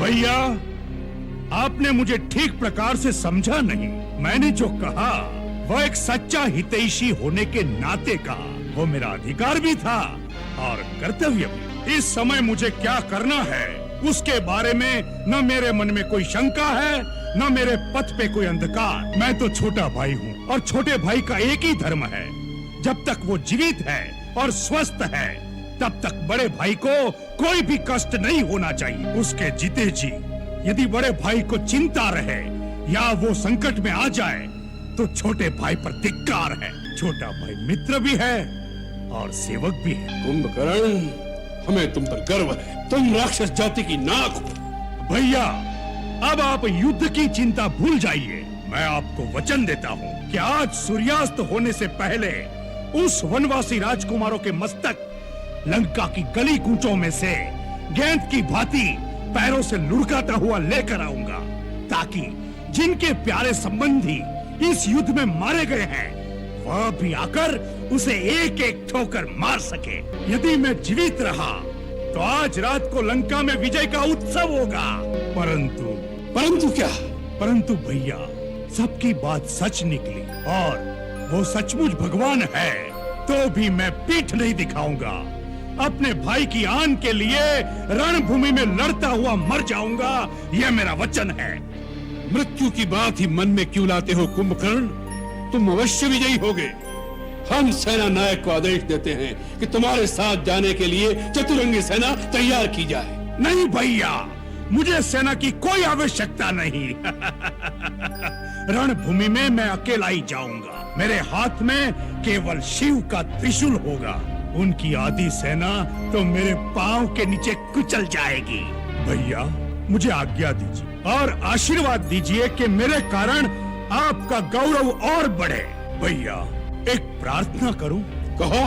भैया, आपने मुझे ठीक प्रकार से समझा नहीं। मैंने जो कहा वह एक सच्चा हितैषी होने के नाते कहा। वो मेरा अधिकार भी था और कर्तव्य भी। इस समय मुझे क्या करना है उसके बारे में न मेरे मन में कोई शंका है, न मेरे पथ पे कोई अंधकार। मैं तो छोटा भाई हूँ और छोटे भाई का एक ही धर्म है। जब तक वो जीवित है और स्वस्थ है तब तक बड़े भाई को कोई भी कष्ट नहीं होना चाहिए। उसके जीते जी यदि बड़े भाई को चिंता रहे या वो संकट में आ जाए तो छोटे भाई पर धिक्कार है। छोटा भाई मित्र भी है और सेवक भी है। कुंभकर्ण, हमें तुम पर गर्व है। तुम राक्षस जाति की नाक हो। भैया, अब आप युद्ध की चिंता भूल जाइए। मैं आपको वचन देता हूँ कि आज सूर्यास्त होने से पहले उस वनवासी राजकुमारों के मस्तक लंका की गली कूचों में से गेंद की भांति पैरों से लुढ़काता हुआ लेकर आऊंगा, ताकि जिनके प्यारे संबंधी इस युद्ध में मारे गए हैं वह भी आकर उसे एक एक ठोकर मार सके। यदि मैं जीवित रहा तो आज रात को लंका में विजय का उत्सव होगा। परंतु क्या? परंतु भैया, सबकी बात सच निकली और वो सचमुच भगवान है तो भी मैं पीठ नहीं दिखाऊंगा। अपने भाई की आन के लिए रणभूमि में लड़ता हुआ मर जाऊंगा, यह मेरा वचन है। मृत्यु की बात ही मन में क्यों लाते हो कुंभकर्ण? तुम अवश्य विजयी होगे। हम सेना नायक को आदेश देते हैं कि तुम्हारे साथ जाने के लिए चतुरंगी सेना तैयार की जाए। नहीं भैया, मुझे सेना की कोई आवश्यकता नहीं। रणभूमि में मैं अकेला ही जाऊंगा। मेरे हाथ में केवल शिव का त्रिशूल होगा। उनकी आधी सेना तो मेरे पांव के नीचे कुचल जाएगी। भैया, मुझे आज्ञा दीजिए और आशीर्वाद दीजिए कि मेरे कारण आपका गौरव और बढ़े। भैया, एक प्रार्थना करूं? कहो।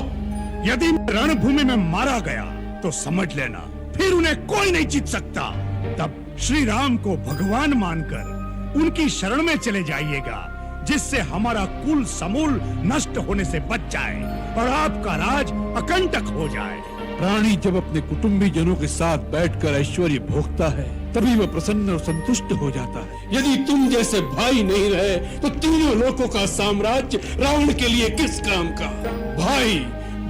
यदि रणभूमि में मारा गया तो समझ लेना फिर उन्हें कोई नहीं जीत सकता। तब श्री राम को भगवान मानकर उनकी शरण में चले जाइएगा, जिससे हमारा कुल समूल नष्ट होने से बच जाए और आपका राज अकंटक हो जाए। प्राणी जब अपने कुटुंबी जनों के साथ बैठकर ऐश्वर्य भोगता है तभी वह प्रसन्न और संतुष्ट हो जाता है। यदि तुम जैसे भाई नहीं रहे तो तीनों लोकों का साम्राज्य रावण के लिए किस काम का?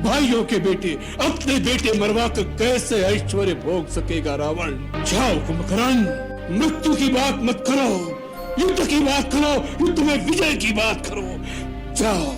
भाइयों के बेटे अपने बेटे मरवा कर कैसे ऐश्वर्य भोग सकेगा रावण? जाओ कुंभकर्ण, मृत्यु की बात मत करो, युद्ध की बात करो, युद्ध में विजय की बात करो। जाओ।